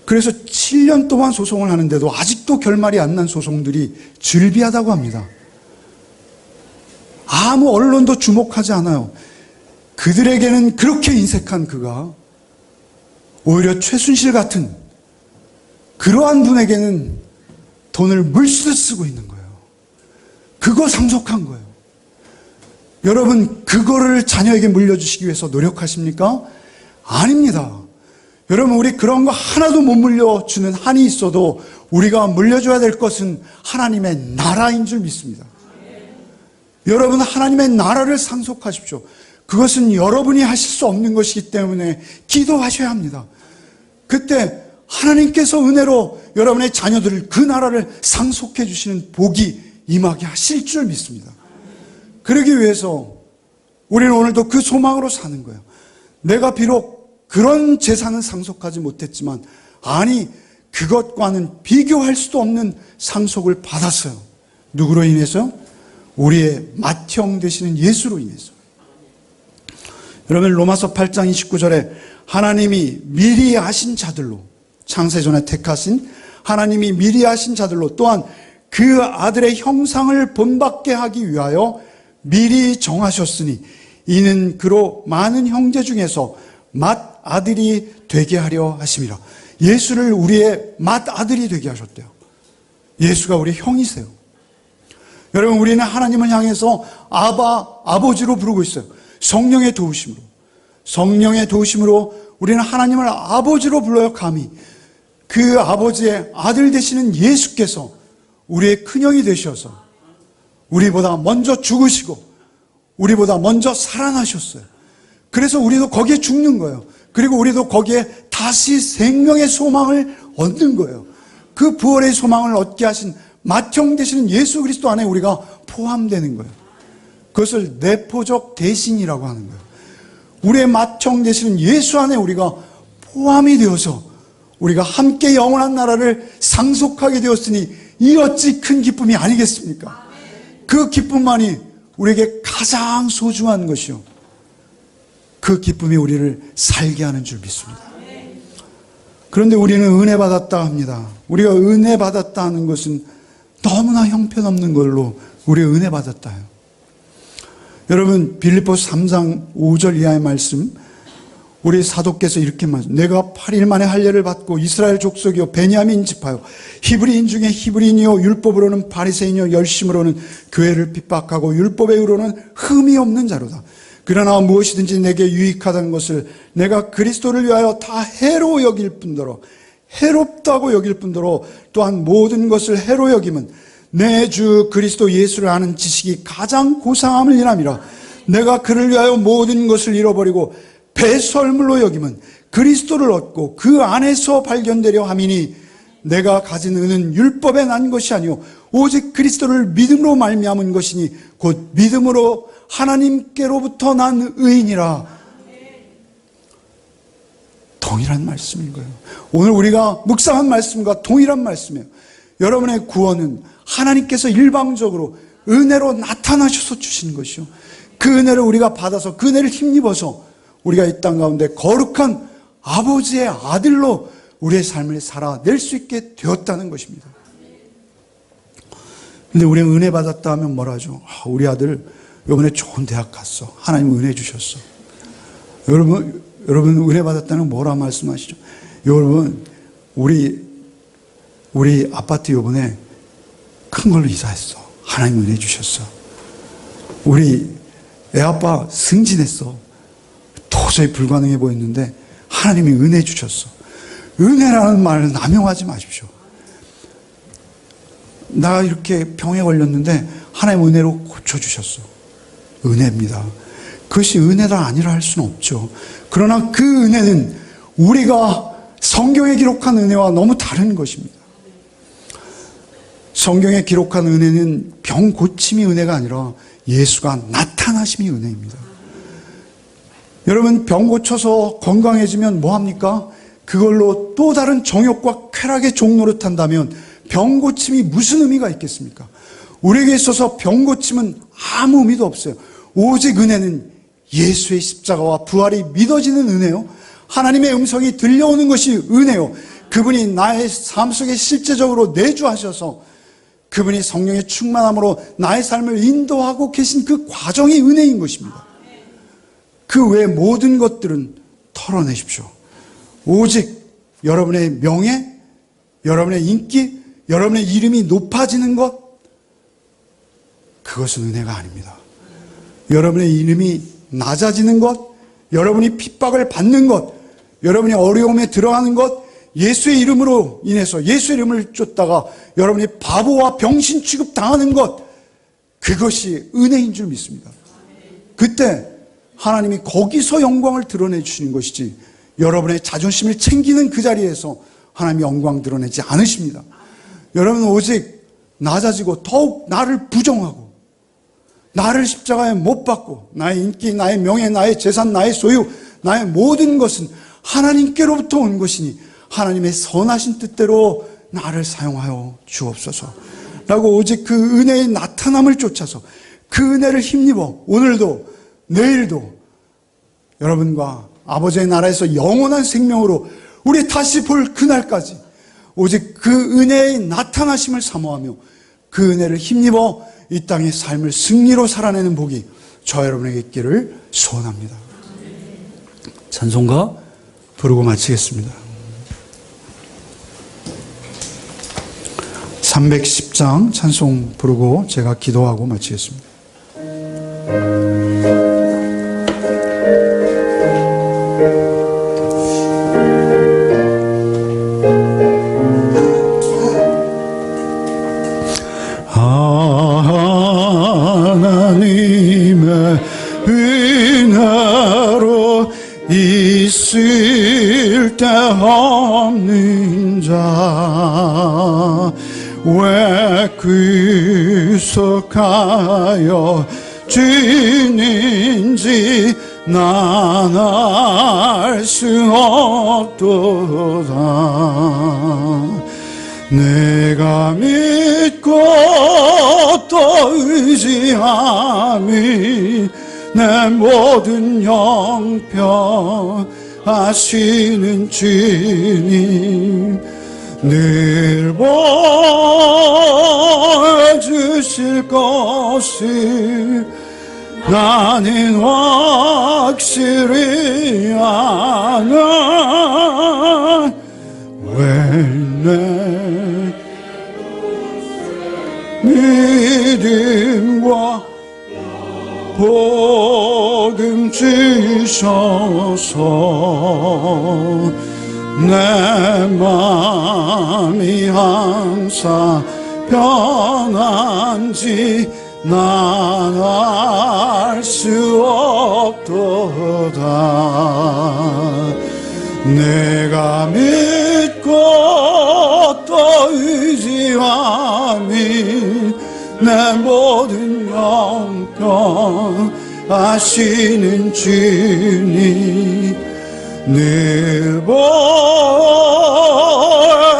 그래서 7년 동안 소송을 하는데도 아직도 결말이 안 난 소송들이 즐비하다고 합니다. 아무 언론도 주목하지 않아요. 그들에게는 그렇게 인색한 그가 오히려 최순실 같은 그러한 분에게는 돈을 물쓰듯 쓰고 있는 거예요. 그거 상속한 거예요. 여러분, 그거를 자녀에게 물려주시기 위해서 노력하십니까? 아닙니다. 여러분, 우리 그런 거 하나도 못 물려주는 한이 있어도 우리가 물려줘야 될 것은 하나님의 나라인 줄 믿습니다. 여러분, 하나님의 나라를 상속하십시오. 그것은 여러분이 하실 수 없는 것이기 때문에 기도하셔야 합니다. 그때 하나님께서 은혜로 여러분의 자녀들을 그 나라를 상속해 주시는 복이 임하게 하실 줄 믿습니다. 그러기 위해서 우리는 오늘도 그 소망으로 사는 거예요. 내가 비록 그런 재산은 상속하지 못했지만, 아니, 그것과는 비교할 수도 없는 상속을 받았어요. 누구로 인해서? 우리의 맏형 되시는 예수로 인해서. 여러분, 로마서 8장 29절에 하나님이 미리 하신 자들로, 창세전에 택하신 하나님이 미리 하신 자들로, 또한 그 아들의 형상을 본받게 하기 위하여 미리 정하셨으니 이는 그로 많은 형제 중에서 맏아들이 되게 하려 하심이라. 예수를 우리의 맏아들이 되게 하셨대요. 예수가 우리의 형이세요. 여러분, 우리는 하나님을 향해서 아버지로 부르고 있어요. 성령의 도우심으로. 성령의 도우심으로 우리는 하나님을 아버지로 불러요. 감히 그 아버지의 아들 되시는 예수께서 우리의 큰형이 되셔서 우리보다 먼저 죽으시고 우리보다 먼저 살아나셨어요. 그래서 우리도 거기에 죽는 거예요. 그리고 우리도 거기에 다시 생명의 소망을 얻는 거예요. 그 부활의 소망을 얻게 하신 맏형 되시는 예수 그리스도 안에 우리가 포함되는 거예요. 그것을 내포적 대신이라고 하는 거예요. 우리의 맏형 되시는 예수 안에 우리가 포함이 되어서 우리가 함께 영원한 나라를 상속하게 되었으니 이 어찌 큰 기쁨이 아니겠습니까? 그 기쁨만이 우리에게 가장 소중한 것이요, 그 기쁨이 우리를 살게 하는 줄 믿습니다. 그런데 우리는 은혜 받았다 합니다. 우리가 은혜 받았다 하는 것은 너무나 형편없는 걸로 우리가 은혜 받았다 해요. 여러분, 빌립보서 3장 5절 이하의 말씀, 우리 사도께서 이렇게 말씀, 내가 8일 만에 할례를 받고 이스라엘 족속이요 베냐민 지파요 히브리인 중에 히브리인이요 율법으로는 바리새인이요 열심으로는 교회를 핍박하고 율법에 의로는 흠이 없는 자로다. 그러나 무엇이든지 내게 유익하다는 것을 내가 그리스도를 위하여 다 해로 여길 뿐더러, 해롭다고 여길 뿐더러 또한 모든 것을 해로 여김은 내 주 그리스도 예수를 아는 지식이 가장 고상함을 인함이라. 내가 그를 위하여 모든 것을 잃어버리고 배설물로 여김은 그리스도를 얻고 그 안에서 발견되려 함이니 내가 가진 은은 율법에 난 것이 아니요 오직 그리스도를 믿음으로 말미암은 것이니 곧 믿음으로 하나님께로부터 난 의인이라. 더 동일한 말씀인 거예요. 오늘 우리가 묵상한 말씀과 동일한 말씀이에요. 여러분의 구원은 하나님께서 일방적으로 은혜로 나타나셔서 주신 것이요, 그 은혜를 우리가 받아서 그 은혜를 힘입어서 우리가 이 땅 가운데 거룩한 아버지의 아들로 우리의 삶을 살아낼 수 있게 되었다는 것입니다. 근데 우리가 은혜 받았다 하면 뭐라 하죠? 우리 아들 이번에 좋은 대학 갔어. 하나님 은혜 주셨어. 여러분 은혜 받았다는 뭐라 말씀하시죠? 여러분 우리 아파트 이번에 큰 걸로 이사했어. 하나님 은혜 주셨어. 우리 애아빠 승진했어. 도저히 불가능해 보였는데 하나님이 은혜 주셨어. 은혜라는 말을 남용하지 마십시오. 나 이렇게 병에 걸렸는데 하나님 은혜로 고쳐주셨어. 은혜입니다. 그것이 은혜가 아니라 할 수는 없죠. 그러나 그 은혜는 우리가 성경에 기록한 은혜와 너무 다른 것입니다. 성경에 기록한 은혜는 병 고침이 은혜가 아니라 예수가 나타나심이 은혜입니다. 여러분 병 고쳐서 건강해지면 뭐합니까? 그걸로 또 다른 정욕과 쾌락의 종로를 탄다면 병 고침이 무슨 의미가 있겠습니까? 우리에게 있어서 병 고침은 아무 의미도 없어요. 오직 은혜는 예수의 십자가와 부활이 믿어지는 은혜요, 하나님의 음성이 들려오는 것이 은혜요, 그분이 나의 삶 속에 실제적으로 내주하셔서 그분이 성령의 충만함으로 나의 삶을 인도하고 계신 그 과정이 은혜인 것입니다. 그 외의 모든 것들은 털어내십시오. 오직 여러분의 명예, 여러분의 인기, 여러분의 이름이 높아지는 것, 그것은 은혜가 아닙니다. 여러분의 이름이 낮아지는 것, 여러분이 핍박을 받는 것, 여러분이 어려움에 들어가는 것, 예수의 이름으로 인해서 예수의 이름을 쫓다가 여러분이 바보와 병신 취급당하는 것, 그것이 은혜인 줄 믿습니다. 그때 하나님이 거기서 영광을 드러내 주시는 것이지 여러분의 자존심을 챙기는 그 자리에서 하나님이 영광 드러내지 않으십니다. 여러분은 오직 낮아지고 더욱 나를 부정하고 나를 십자가에 못 박고 나의 인기, 나의 명예, 나의 재산, 나의 소유, 나의 모든 것은 하나님께로부터 온 것이니 하나님의 선하신 뜻대로 나를 사용하여 주옵소서 라고 오직 그 은혜의 나타남을 쫓아서 그 은혜를 힘입어 오늘도 내일도 여러분과 아버지의 나라에서 영원한 생명으로 우리 다시 볼 그날까지 오직 그 은혜의 나타나심을 사모하며 그 은혜를 힘입어 이 땅의 삶을 승리로 살아내는 복이 저 여러분에게 있기를 소원합니다. 찬송가 부르고 마치겠습니다. 310장 찬송 부르고 제가 기도하고 마치겠습니다. 하나님의 은혜로 있을 데 없는 자 왜 구속하여 주는지 난 알 수 없도다. 내가 믿고 또 의지함이 내 모든 형편하시는 주님 늘 보여주실 것을 나는 확실히 아나. 왜 내 믿음과 복음 주셔서 내 마음이 항상 편한지 난 알 수 없도다. 내가 믿고 또 의지함이 내 모든 형편 아시는 주님 늘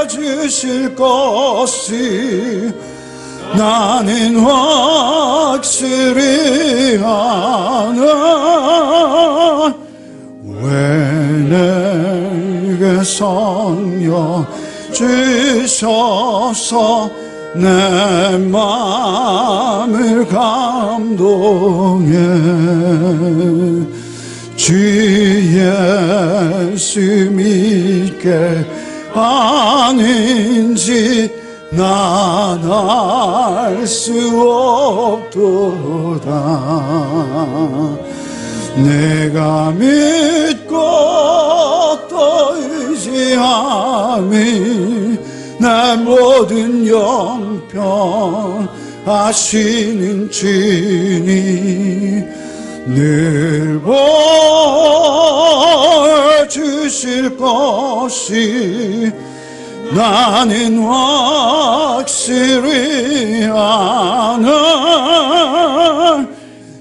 보여주실 것이 나는 확실히 아나. 왜 내게 성령 주셔서 내 마음을 감동해. 주 예수 믿게 아닌지 난 알 수 없도다. 내가 믿고 또 의지함이 내 모든 영평 하시는 주님, 늘 보여주실 것이 나는 확실히 아나.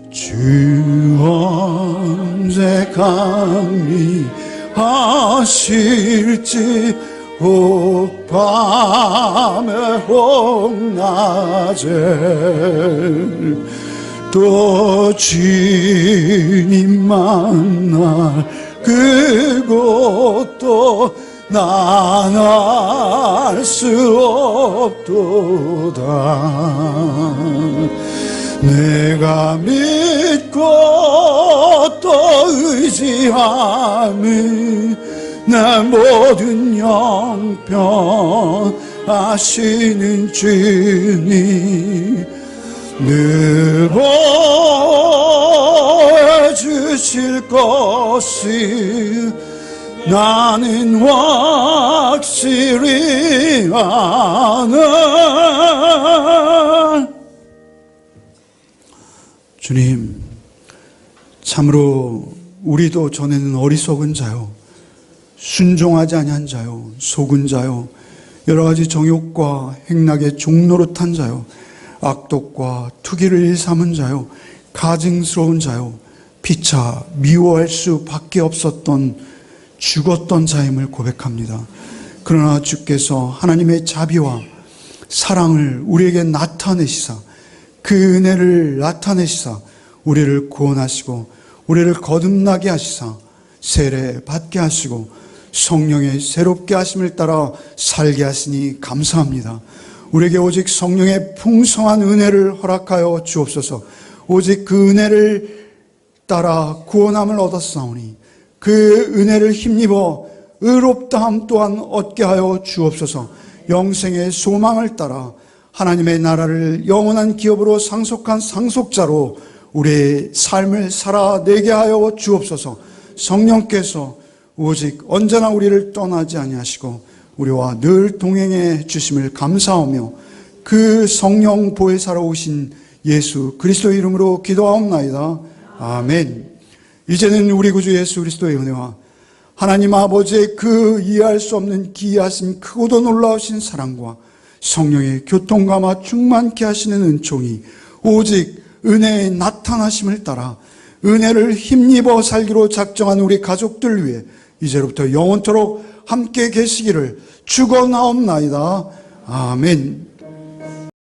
주 언제 감히 하실지 혹 밤에 혹 낮에 또 주님 만날 그것도 난 알 수 없도다. 내가 믿고 또 의지함이 내 모든 영평 하시는 주님, 늘 보여주실 것이 나는 확실히 아나. 주님, 참으로 우리도 전에는 어리석은 자요, 순종하지 아니한 자요, 속은 자요, 여러 가지 정욕과 행락의 종노릇한 자요, 악독과 투기를 일삼은 자요, 가증스러운 자요, 피차 미워할 수밖에 없었던 죽었던 자임을 고백합니다. 그러나 주께서 하나님의 자비와 사랑을 우리에게 나타내시사, 그 은혜를 나타내시사 우리를 구원하시고 우리를 거듭나게 하시사 세례 받게 하시고 성령의 새롭게 하심을 따라 살게 하시니 감사합니다. 우리에게 오직 성령의 풍성한 은혜를 허락하여 주옵소서. 오직 그 은혜를 따라 구원함을 얻었사오니 그 은혜를 힘입어 의롭다함 또한 얻게 하여 주옵소서. 영생의 소망을 따라 하나님의 나라를 영원한 기업으로 상속한 상속자로 우리의 삶을 살아내게 하여 주옵소서. 성령께서 오직 언제나 우리를 떠나지 아니하시고 우리와 늘 동행해 주심을 감사하며 그 성령 보혜사로 오신 예수 그리스도의 이름으로 기도하옵나이다. 아멘. 이제는 우리 구주 예수 그리스도의 은혜와 하나님 아버지의 그 이해할 수 없는 기이하신 크고도 놀라우신 사랑과 성령의 교통감화 충만케 하시는 은총이 오직 은혜의 나타나심을 따라 은혜를 힘입어 살기로 작정한 우리 가족들 위해 이제로부터 영원토록 함께 계시기를 축원하옵나이다. 아멘.